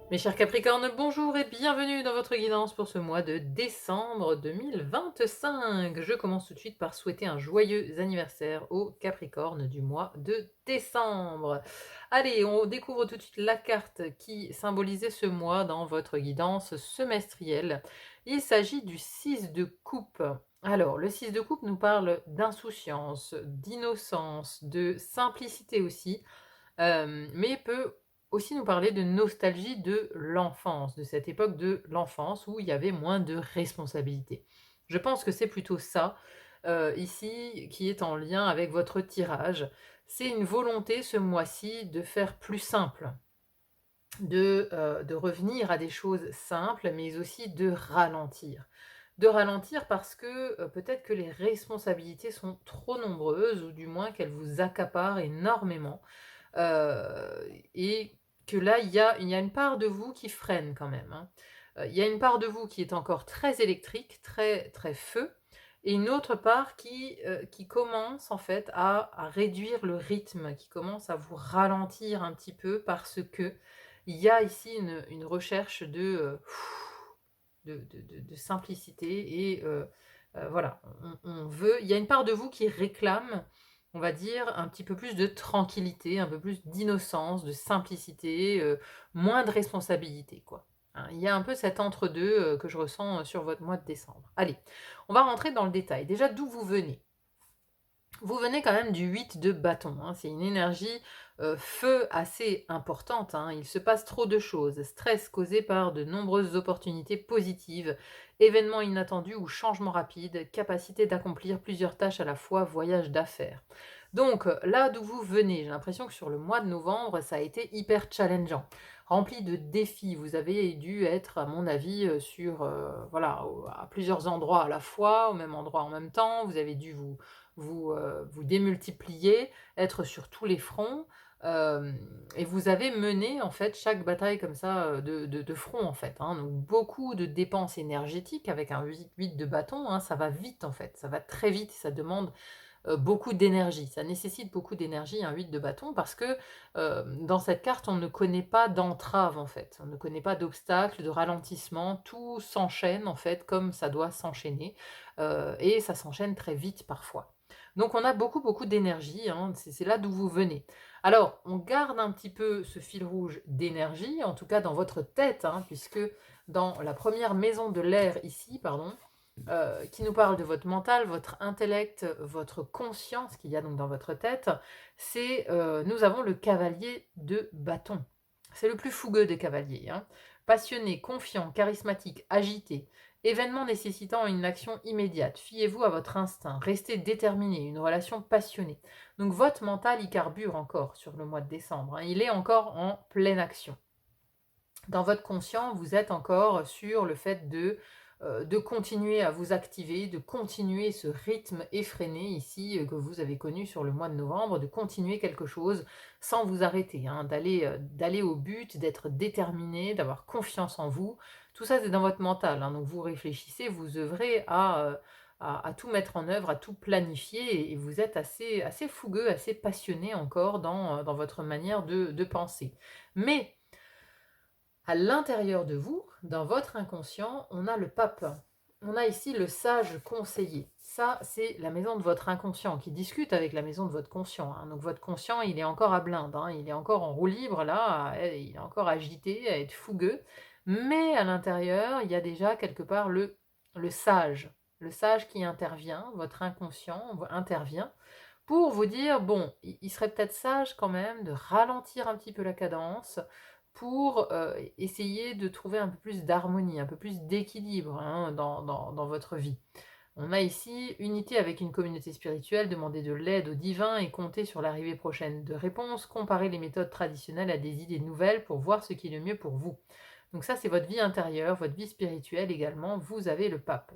Mes chers Capricornes, bonjour et bienvenue dans votre guidance pour ce mois de décembre 2025. Je commence tout de suite par souhaiter un joyeux anniversaire aux Capricornes du mois de décembre. Allez, on découvre tout de suite la carte qui symbolisait ce mois dans votre guidance semestrielle. Il s'agit du 6 de coupe. Alors, le 6 de coupe nous parle d'insouciance, d'innocence, de simplicité aussi, mais peut aussi nous parler de nostalgie de l'enfance, de cette époque de l'enfance où il y avait moins de responsabilités. Je pense que c'est plutôt ça, ici, qui est en lien avec votre tirage. C'est une volonté ce mois-ci de faire plus simple, de revenir à des choses simples, mais aussi de ralentir. De ralentir parce que, peut-être que les responsabilités sont trop nombreuses ou du moins qu'elles vous accaparent énormément. Et que là, il y a une part de vous qui freine quand même, hein. Il y a une part de vous qui est encore très électrique, très, très feu, et une autre part qui commence en fait à réduire le rythme, qui commence à vous ralentir un petit peu parce que il y a ici une recherche de simplicité et voilà, on veut il y a une part de vous qui réclame, on va dire, un petit peu plus de tranquillité, un peu plus d'innocence, de simplicité, moins de responsabilité, quoi. Hein, il y a un peu cet entre-deux, que je ressens, sur votre mois de décembre. Allez, on va rentrer dans le détail. Déjà, d'où vous venez? Vous venez quand même du 8 de bâton, hein. C'est une énergie feu assez importante, hein. Il se passe trop de choses. Stress causé par de nombreuses opportunités positives, événements inattendus ou changements rapides, capacité d'accomplir plusieurs tâches à la fois, voyage d'affaires. Donc là d'où vous venez, j'ai l'impression que sur le mois de novembre, ça a été hyper challengeant, rempli de défis. Vous avez dû être, à mon avis, sur voilà, à plusieurs endroits à la fois, au même endroit en même temps. Vous avez dû vous démultiplier, être sur tous les fronts, et vous avez mené en fait chaque bataille comme ça, de front en fait, hein. Donc beaucoup de dépenses énergétiques avec un 8 de bâton, hein, ça va vite en fait, ça va très vite, ça demande, beaucoup d'énergie. Ça nécessite beaucoup d'énergie, un 8 de bâton, parce que, dans cette carte, on ne connaît pas d'entrave en fait. On ne connaît pas d'obstacle, de ralentissement, tout s'enchaîne en fait comme ça doit s'enchaîner, et ça s'enchaîne très vite parfois. Donc on a beaucoup, beaucoup d'énergie, hein, c'est là d'où vous venez. Alors, on garde un petit peu ce fil rouge d'énergie, en tout cas dans votre tête, hein, puisque dans la première maison de l'air ici, pardon, qui nous parle de votre mental, votre intellect, votre conscience qu'il y a donc dans votre tête, c'est, nous avons le cavalier de bâton. C'est le plus fougueux des cavaliers, hein. Passionné, confiant, charismatique, agité, événement nécessitant une action immédiate. Fiez-vous à votre instinct, restez déterminé, une relation passionnée. Donc votre mental, il carbure encore sur le mois de décembre, hein. Il est encore en pleine action. Dans votre conscient, vous êtes encore sur le fait de continuer à vous activer, de continuer ce rythme effréné ici, que vous avez connu sur le mois de novembre, de continuer quelque chose sans vous arrêter, hein, d'aller au but, d'être déterminé, d'avoir confiance en vous. Tout ça, c'est dans votre mental, hein, donc vous réfléchissez, vous œuvrez à tout mettre en œuvre, à tout planifier et vous êtes assez fougueux, assez passionné encore dans votre manière de penser. Mais à l'intérieur de vous, dans votre inconscient, on a le pape. On a ici le sage conseiller. Ça, c'est la maison de votre inconscient qui discute avec la maison de votre conscient, hein. Donc votre conscient, il est encore à blinde, hein. Il est encore en roue libre là, il est encore agité, à être fougueux. Mais à l'intérieur, il y a déjà quelque part le sage. Le sage qui intervient, votre inconscient intervient pour vous dire, bon, il serait peut-être sage quand même de ralentir un petit peu la cadence pour essayer de trouver un peu plus d'harmonie, un peu plus d'équilibre, hein, dans votre vie. On a ici unité avec une communauté spirituelle, demander de l'aide au divin et compter sur l'arrivée prochaine de réponses, comparer les méthodes traditionnelles à des idées nouvelles pour voir ce qui est le mieux pour vous. Donc ça, c'est votre vie intérieure, votre vie spirituelle également, vous avez le pape.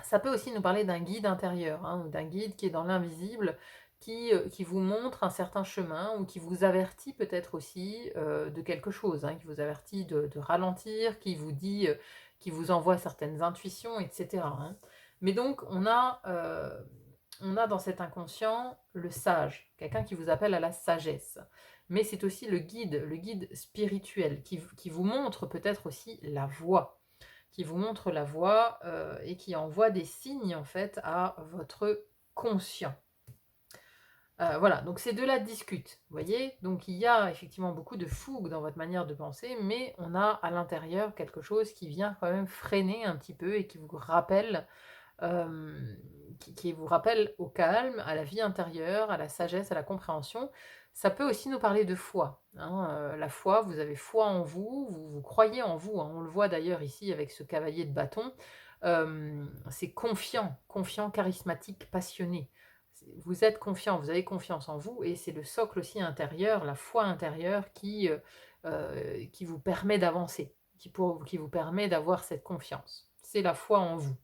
Ça peut aussi nous parler d'un guide intérieur, hein, ou d'un guide qui est dans l'invisible, qui vous montre un certain chemin ou qui vous avertit peut-être aussi de quelque chose, hein, qui vous avertit de ralentir, qui vous envoie certaines intuitions, etc., hein. Mais donc, on a on a dans cet inconscient le sage, quelqu'un qui vous appelle à la sagesse. Mais c'est aussi le guide spirituel, qui vous montre peut-être aussi la voie, qui vous montre la voie et qui envoie des signes en fait à votre conscient. Voilà, donc ces deux-là discutent, vous voyez? Donc il y a effectivement beaucoup de fougue dans votre manière de penser, mais on a à l'intérieur quelque chose qui vient quand même freiner un petit peu et qui vous rappelle qui vous rappelle au calme, à la vie intérieure, à la sagesse, à la compréhension. Ça peut aussi nous parler de foi, hein, la foi, vous avez foi en vous, vous croyez en vous, hein. On le voit d'ailleurs ici avec ce cavalier de bâton, c'est confiant, confiant, charismatique, passionné. Vous êtes confiant, vous avez confiance en vous et c'est le socle aussi intérieur, la foi intérieure qui vous permet d'avancer, qui vous permet d'avoir cette confiance. C'est la foi en vous.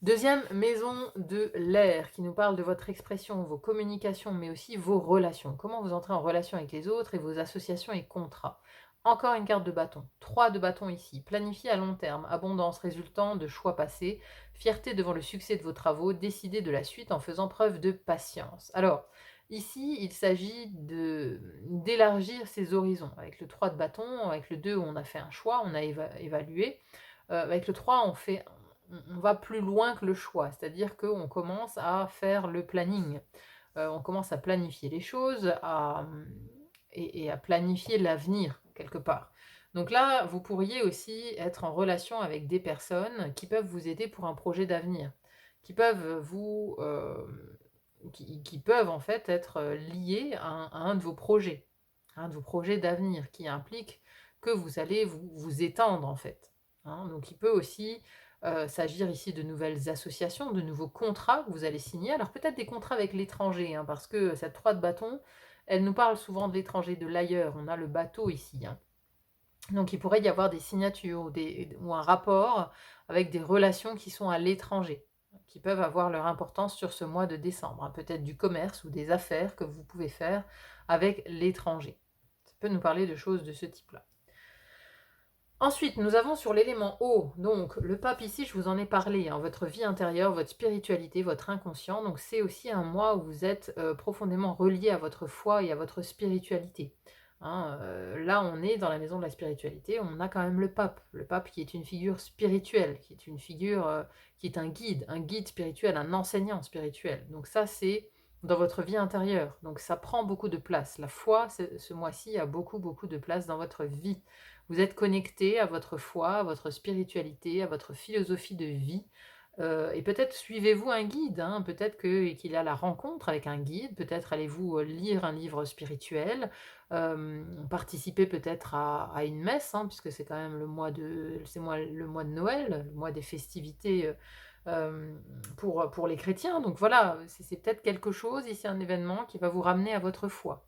Deuxième maison de l'air qui nous parle de votre expression, vos communications, mais aussi vos relations. Comment vous entrez en relation avec les autres et vos associations et contrats. Encore une carte de bâton. 3 de bâton ici. Planifié à long terme. Abondance résultant de choix passés. Fierté devant le succès de vos travaux. Décider de la suite en faisant preuve de patience. Alors, ici, il s'agit d'élargir ses horizons. Avec le 3 de bâton, avec le 2, on a fait un choix, on a évalué. Avec le 3, on va plus loin que le choix, c'est-à-dire qu'on commence à faire le planning, on commence à planifier les choses et à planifier l'avenir quelque part. Donc là, vous pourriez aussi être en relation avec des personnes qui peuvent vous aider pour un projet d'avenir, qui peuvent qui peuvent en fait être liées à un de vos projets, un de vos projets d'avenir qui implique que vous allez vous étendre en fait, hein. Donc il peut aussi s'agir ici de nouvelles associations, de nouveaux contrats que vous allez signer. Alors peut-être des contrats avec l'étranger, hein, parce que cette 3 de bâton, elle nous parle souvent de l'étranger, de l'ailleurs. On a le bateau ici, hein. Donc il pourrait y avoir des signatures ou un rapport avec des relations qui sont à l'étranger, qui peuvent avoir leur importance sur ce mois de décembre, hein. Peut-être du commerce ou des affaires que vous pouvez faire avec l'étranger. Ça peut nous parler de choses de ce type-là. Ensuite, nous avons sur l'élément eau, donc le pape ici, je vous en ai parlé, hein, votre vie intérieure, votre spiritualité, votre inconscient. Donc c'est aussi un mois où vous êtes profondément relié à votre foi et à votre spiritualité, hein. Là, on est dans la maison de la spiritualité, on a quand même le pape qui est une figure spirituelle, qui est une figure qui est un guide spirituel, un enseignant spirituel. Donc ça, c'est dans votre vie intérieure. Donc ça prend beaucoup de place. La foi, ce mois-ci, a beaucoup, beaucoup de place dans votre vie. Vous êtes connecté à votre foi, à votre spiritualité, à votre philosophie de vie. Et peut-être suivez-vous un guide, hein, peut-être qu'il y a la rencontre avec un guide, peut-être allez-vous lire un livre spirituel, participer peut-être à une messe, hein, puisque c'est quand même le mois de Noël, le mois des festivités pour les chrétiens. Donc voilà, c'est peut-être quelque chose, ici un événement qui va vous ramener à votre foi.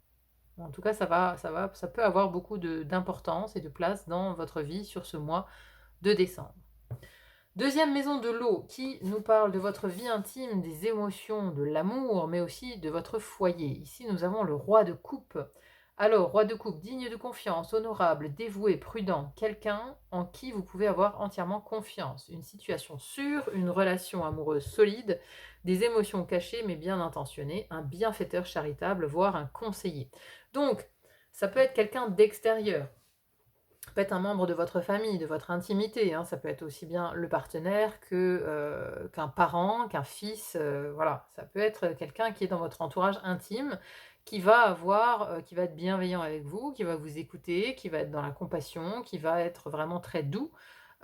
En tout cas, ça peut avoir beaucoup d'importance et de place dans votre vie sur ce mois de décembre. Deuxième maison de l'eau qui nous parle de votre vie intime, des émotions, de l'amour, mais aussi de votre foyer. Ici, nous avons le roi de coupe. Alors, roi de coupe, digne de confiance, honorable, dévoué, prudent, quelqu'un en qui vous pouvez avoir entièrement confiance. Une situation sûre, une relation amoureuse solide, des émotions cachées mais bien intentionnées, un bienfaiteur charitable, voire un conseiller. Donc, ça peut être quelqu'un d'extérieur. Ça peut être un membre de votre famille, de votre intimité, hein. Ça peut être aussi bien le partenaire qu'un parent, qu'un fils. Voilà, ça peut être quelqu'un qui est dans votre entourage intime, qui va être bienveillant avec vous, qui va vous écouter, qui va être dans la compassion, qui va être vraiment très doux,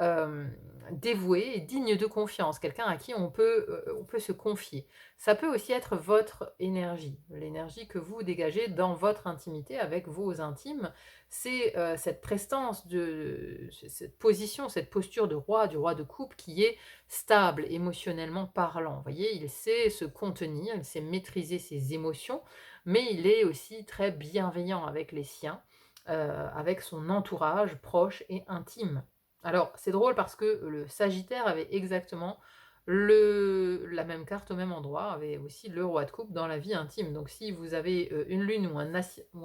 euh, dévoué et digne de confiance, quelqu'un à qui on peut se confier. Ça peut aussi être votre énergie, l'énergie que vous dégagez dans votre intimité avec vos intimes. C'est cette prestance, cette position, cette posture du roi de coupe qui est stable émotionnellement parlant. Vous voyez, il sait se contenir, il sait maîtriser ses émotions, mais il est aussi très bienveillant avec les siens, avec son entourage proche et intime. Alors, c'est drôle parce que le Sagittaire avait exactement la même carte au même endroit, avait aussi le roi de coupe dans la vie intime. Donc si vous avez une lune ou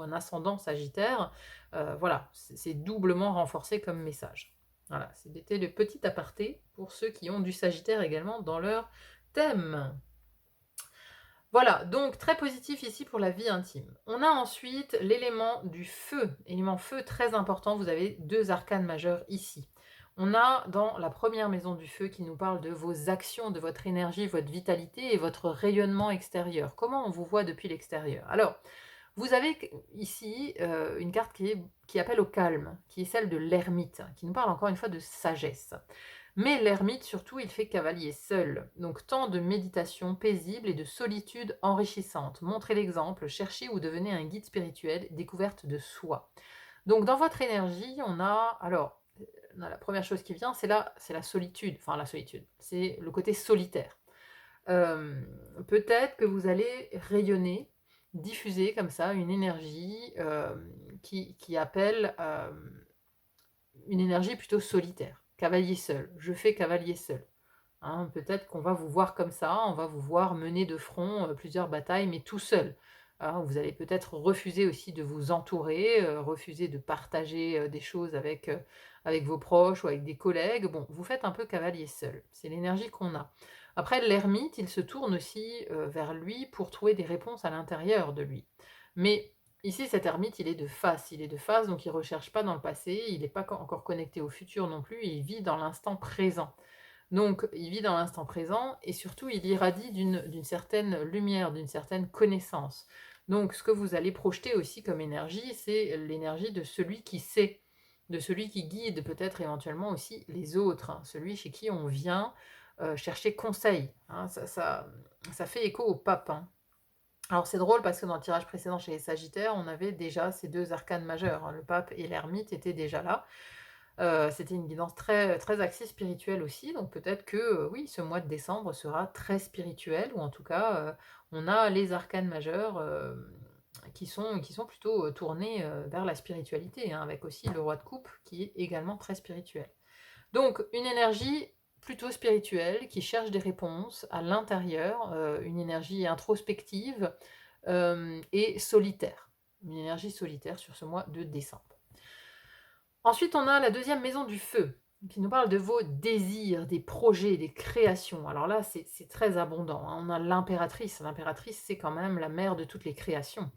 un ascendant Sagittaire, voilà, c'est doublement renforcé comme message. Voilà, c'était le petit aparté pour ceux qui ont du Sagittaire également dans leur thème. Voilà, donc très positif ici pour la vie intime. On a ensuite l'élément du feu, élément feu très important, vous avez 2 arcanes majeurs ici. On a dans la première maison du feu qui nous parle de vos actions, de votre énergie, votre vitalité et votre rayonnement extérieur. Comment on vous voit depuis l'extérieur? Alors, vous avez ici, une carte qui appelle au calme, qui est celle de l'ermite, qui nous parle encore une fois de sagesse. Mais l'ermite, surtout, il fait cavalier seul. Donc, temps de méditation paisible et de solitude enrichissante. Montrez l'exemple, cherchez ou devenez un guide spirituel, découverte de soi. Donc, dans votre énergie, on a la première chose qui vient, c'est la solitude. Enfin, la solitude, c'est le côté solitaire. Peut-être que vous allez rayonner, diffuser comme ça une énergie qui appelle une énergie plutôt solitaire. Cavalier seul, je fais cavalier seul. Hein, peut-être qu'on va vous voir comme ça, on va vous voir mener de front plusieurs batailles, mais tout seul. Hein, vous allez peut-être refuser aussi de vous entourer, refuser de partager des choses avec vos proches ou avec des collègues. Bon, vous faites un peu cavalier seul. C'est l'énergie qu'on a. Après, l'ermite, il se tourne aussi vers lui pour trouver des réponses à l'intérieur de lui. Mais ici, cet ermite, il est de face. Il est de face, donc il ne recherche pas dans le passé, il n'est pas encore connecté au futur non plus, il vit dans l'instant présent. Donc, il vit dans l'instant présent et surtout, il irradie d'une certaine lumière, d'une certaine connaissance. Donc, ce que vous allez projeter aussi comme énergie, c'est l'énergie de celui qui sait, de celui qui guide peut-être éventuellement aussi les autres, hein, celui chez qui on vient chercher conseil. Hein, ça fait écho au pape. Hein. Alors, c'est drôle parce que dans le tirage précédent chez les Sagittaires, on avait déjà ces 2 arcanes majeurs. Hein, le pape et l'ermite étaient déjà là. C'était une guidance très, très axée spirituelle aussi, donc peut-être que, oui, ce mois de décembre sera très spirituel ou en tout cas, on a les arcanes majeurs, qui sont plutôt, tournés, vers la spiritualité, hein, avec aussi le roi de coupe qui est également très spirituel. Donc une énergie plutôt spirituelle qui cherche des réponses à l'intérieur, une énergie introspective, et solitaire. Une énergie solitaire sur ce mois de décembre. Ensuite, on a la deuxième maison du feu, qui nous parle de vos désirs, des projets, des créations. Alors là, c'est très abondant. Hein. On a l'impératrice. L'impératrice, c'est quand même la mère de toutes les créations.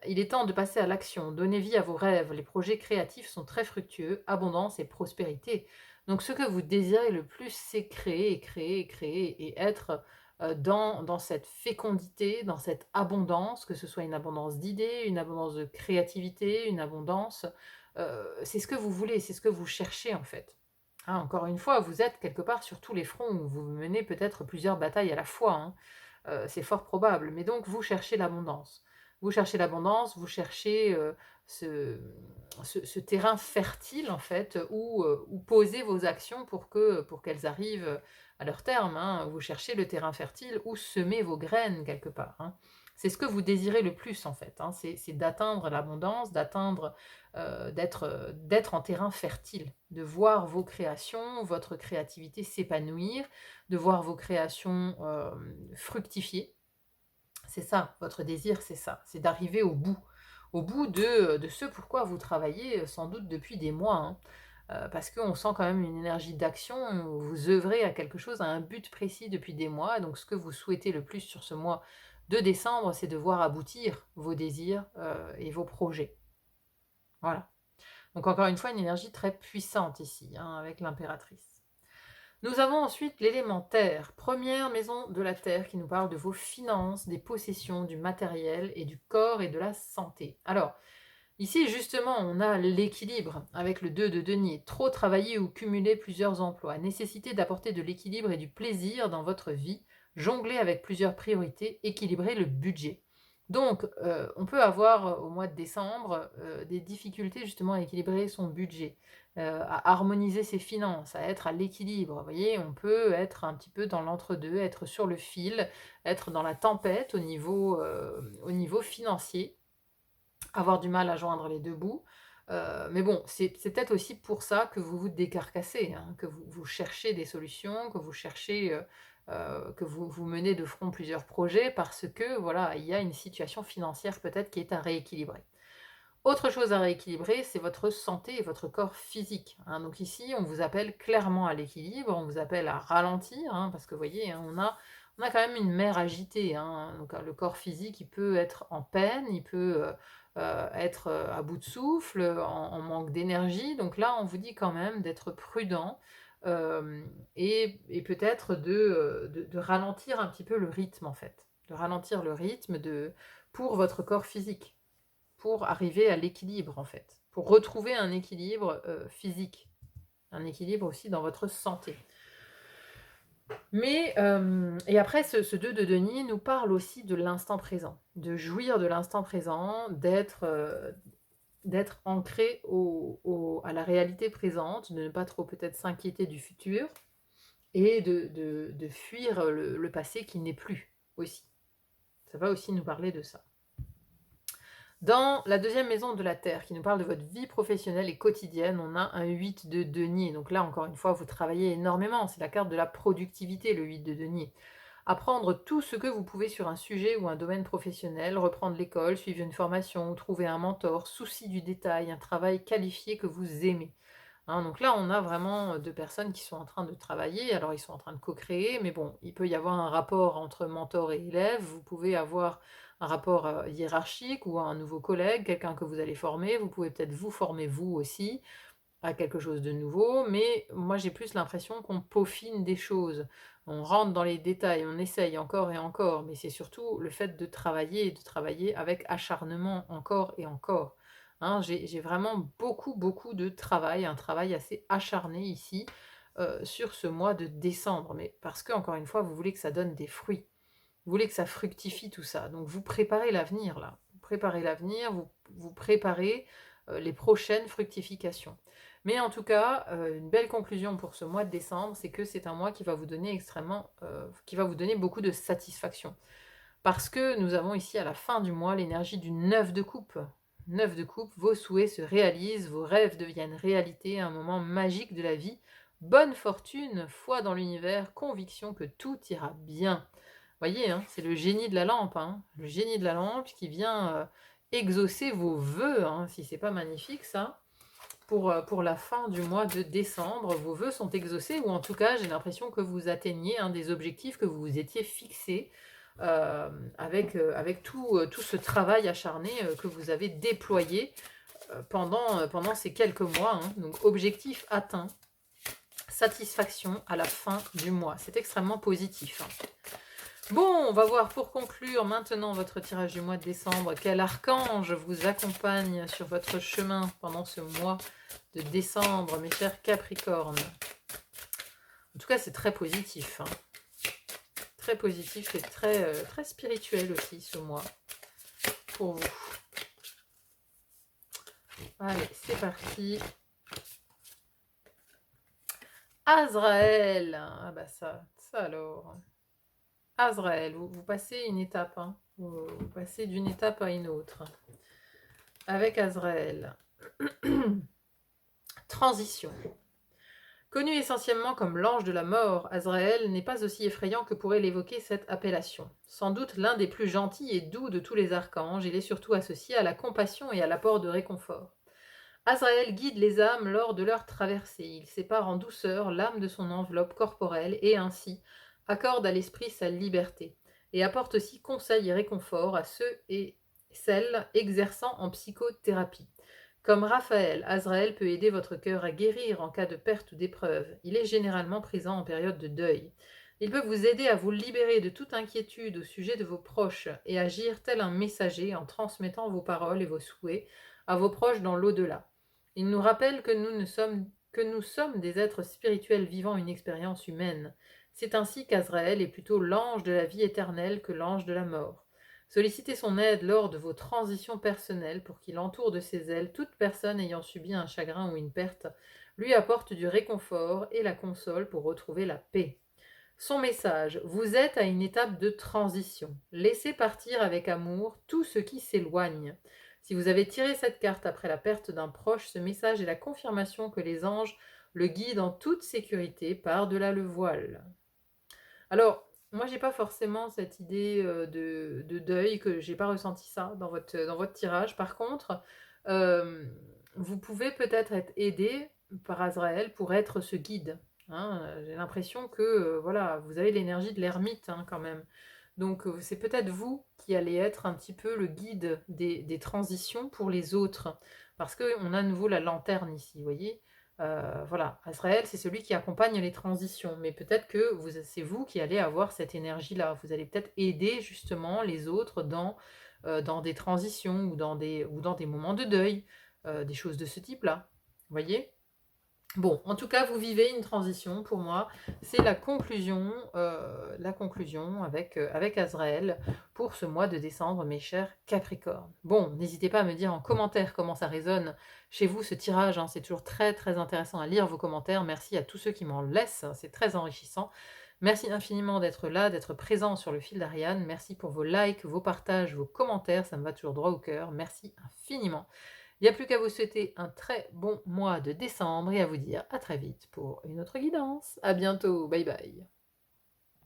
Il est temps de passer à l'action, donner vie à vos rêves. Les projets créatifs sont très fructueux, abondance et prospérité. Donc ce que vous désirez le plus, c'est créer, créer, créer et être dans cette fécondité, dans cette abondance, que ce soit une abondance d'idées, une abondance de créativité, une abondance. C'est ce que vous voulez, c'est ce que vous cherchez en fait. Hein, encore une fois, vous êtes quelque part sur tous les fronts où vous menez peut-être plusieurs batailles à la fois. Hein. C'est fort probable. Mais donc vous cherchez l'abondance. Vous cherchez l'abondance, vous cherchez ce, ce terrain fertile en fait où poser vos actions pour qu'elles arrivent à leur terme. Hein. Vous cherchez le terrain fertile où semer vos graines quelque part. Hein. C'est ce que vous désirez le plus en fait. Hein. C'est d'atteindre l'abondance, d'être en terrain fertile, de voir vos créations, votre créativité s'épanouir, de voir vos créations fructifier. C'est ça, votre désir, c'est ça, c'est d'arriver au bout de ce pourquoi vous travaillez sans doute depuis des mois. Hein. Parce qu'on sent quand même une énergie d'action, vous œuvrez à quelque chose, à un but précis depuis des mois. Donc ce que vous souhaitez le plus sur ce mois de décembre, c'est de voir aboutir vos désirs et vos projets. Voilà. Donc encore une fois, une énergie très puissante ici, hein, avec l'impératrice. Nous avons ensuite l'élément terre, première maison de la terre qui nous parle de vos finances, des possessions, du matériel et du corps et de la santé. Alors, ici justement, on a l'équilibre avec le 2 de denier. Trop travailler ou cumuler plusieurs emplois, nécessité d'apporter de l'équilibre et du plaisir dans votre vie, jongler avec plusieurs priorités, équilibrer le budget. Donc, on peut avoir au mois de décembre des difficultés justement à équilibrer son budget, à harmoniser ses finances, à être à l'équilibre. Vous voyez, on peut être un petit peu dans l'entre-deux, être sur le fil, être dans la tempête au niveau financier, avoir du mal à joindre les deux bouts. Mais bon, c'est peut-être aussi pour ça que vous vous décarcassez, hein, que vous cherchez des solutions, que vous cherchez, que vous menez de front plusieurs projets parce que voilà, il y a une situation financière peut-être qui est à rééquilibrer. Autre chose à rééquilibrer, c'est votre santé et votre corps physique. Hein. Donc ici, on vous appelle clairement à l'équilibre, on vous appelle à ralentir, hein, parce que vous voyez, hein, on a quand même une mer agitée, hein. Donc le corps physique, il peut être en peine, il peut, être, à bout de souffle, en manque d'énergie. Donc là, on vous dit quand même d'être prudent, et peut-être de ralentir un petit peu le rythme, en fait. De ralentir le rythme pour votre corps physique, pour arriver à l'équilibre, en fait. Pour retrouver un équilibre, physique, un équilibre aussi dans votre santé. Mais, et après ce 2 de denier nous parle aussi de l'instant présent, de jouir de l'instant présent, d'être ancré à la réalité présente, de ne pas trop peut-être s'inquiéter du futur et de fuir le passé qui n'est plus aussi. Ça va aussi nous parler de ça. Dans la deuxième maison de la Terre, qui nous parle de votre vie professionnelle et quotidienne, on a un 8 de denier. Donc là, encore une fois, vous travaillez énormément. C'est la carte de la productivité, le 8 de denier. Apprendre tout ce que vous pouvez sur un sujet ou un domaine professionnel, reprendre l'école, suivre une formation, trouver un mentor, souci du détail, un travail qualifié que vous aimez. Hein, donc là, on a vraiment deux personnes qui sont en train de travailler. Alors, ils sont en train de co-créer, mais bon, il peut y avoir un rapport entre mentor et élève. Vous pouvez avoir un rapport hiérarchique ou un nouveau collègue, quelqu'un que vous allez former. Vous pouvez peut-être vous former vous aussi à quelque chose de nouveau, mais moi j'ai plus l'impression qu'on peaufine des choses. On rentre dans les détails, on essaye encore et encore, mais c'est surtout le fait de travailler et de travailler avec acharnement encore et encore. Hein, j'ai vraiment beaucoup, beaucoup de travail, un travail assez acharné ici sur ce mois de décembre, mais parce que, encore une fois, vous voulez que ça donne des fruits. Vous voulez que ça fructifie tout ça. Donc vous préparez l'avenir là. Vous préparez l'avenir, vous préparez les prochaines fructifications. Mais en tout cas, une belle conclusion pour ce mois de décembre, c'est que c'est un mois qui va vous donner qui va vous donner beaucoup de satisfaction. Parce que nous avons ici à la fin du mois l'énergie du 9 de coupe. 9 de coupe, vos souhaits se réalisent, vos rêves deviennent réalité, un moment magique de la vie. Bonne fortune, foi dans l'univers, conviction que tout ira bien. Voyez, hein, c'est le génie de la lampe, hein, le génie de la lampe qui vient exaucer vos vœux, hein, si c'est pas magnifique ça. Pour la fin du mois de décembre, vos vœux sont exaucés, ou en tout cas, j'ai l'impression que vous atteignez un des objectifs que vous vous étiez fixés avec tout ce travail acharné que vous avez déployé pendant ces quelques mois. Hein. Donc, objectif atteint, satisfaction à la fin du mois. C'est extrêmement positif. Hein. Bon, on va voir pour conclure maintenant votre tirage du mois de décembre. Quel archange vous accompagne sur votre chemin pendant ce mois de décembre, mes chers Capricornes? En tout cas, c'est très positif. Hein. Très positif et très spirituel aussi ce mois pour vous. Allez, c'est parti. Azraël. Ah bah ça alors. Azraël, vous passez une étape, hein. Vous passez d'une étape à une autre. Avec Azraël. Transition. Connu essentiellement comme l'ange de la mort, Azraël n'est pas aussi effrayant que pourrait l'évoquer cette appellation. Sans doute l'un des plus gentils et doux de tous les archanges, il est surtout associé à la compassion et à l'apport de réconfort. Azraël guide les âmes lors de leur traversée. Il sépare en douceur l'âme de son enveloppe corporelle et ainsi accorde à l'esprit sa liberté et apporte aussi conseil et réconfort à ceux et celles exerçant en psychothérapie. Comme Raphaël, Azraël peut aider votre cœur à guérir en cas de perte ou d'épreuve. Il est généralement présent en période de deuil. Il peut vous aider à vous libérer de toute inquiétude au sujet de vos proches et agir tel un messager en transmettant vos paroles et vos souhaits à vos proches dans l'au-delà. Il nous rappelle que nous sommes des êtres spirituels vivant une expérience humaine. C'est ainsi qu'Azraël est plutôt l'ange de la vie éternelle que l'ange de la mort. Sollicitez son aide lors de vos transitions personnelles pour qu'il entoure de ses ailes toute personne ayant subi un chagrin ou une perte, lui apporte du réconfort et la console pour retrouver la paix. Son message: vous êtes à une étape de transition. Laissez partir avec amour tout ce qui s'éloigne. Si vous avez tiré cette carte après la perte d'un proche, ce message est la confirmation que les anges le guident en toute sécurité par-delà le voile. Alors, moi, j'ai pas forcément cette idée de deuil, que j'ai pas ressenti ça dans votre tirage. Par contre, vous pouvez peut-être être aidé par Azraël pour être ce guide. hein, j'ai l'impression que, voilà, vous avez l'énergie de l'ermite, hein, quand même. Donc, c'est peut-être vous qui allez être un petit peu le guide des transitions pour les autres. Parce qu'on a à nouveau la lanterne ici, vous voyez? Voilà, Azraël, c'est celui qui accompagne les transitions, mais peut-être que c'est vous qui allez avoir cette énergie-là. Vous allez peut-être aider justement les autres dans des transitions ou dans des moments de deuil, des choses de ce type-là. Vous voyez? Bon, en tout cas, vous vivez une transition pour moi. C'est la conclusion avec Azraël pour ce mois de décembre, mes chers Capricornes. Bon, n'hésitez pas à me dire en commentaire comment ça résonne chez vous ce tirage, hein. C'est toujours très très intéressant à lire vos commentaires. Merci à tous ceux qui m'en laissent, hein. C'est très enrichissant. Merci infiniment d'être là, d'être présent sur le fil d'Ariane. Merci pour vos likes, vos partages, vos commentaires, ça me va toujours droit au cœur. Merci infiniment. Il n'y a plus qu'à vous souhaiter un très bon mois de décembre et à vous dire à très vite pour une autre guidance. À bientôt, bye bye.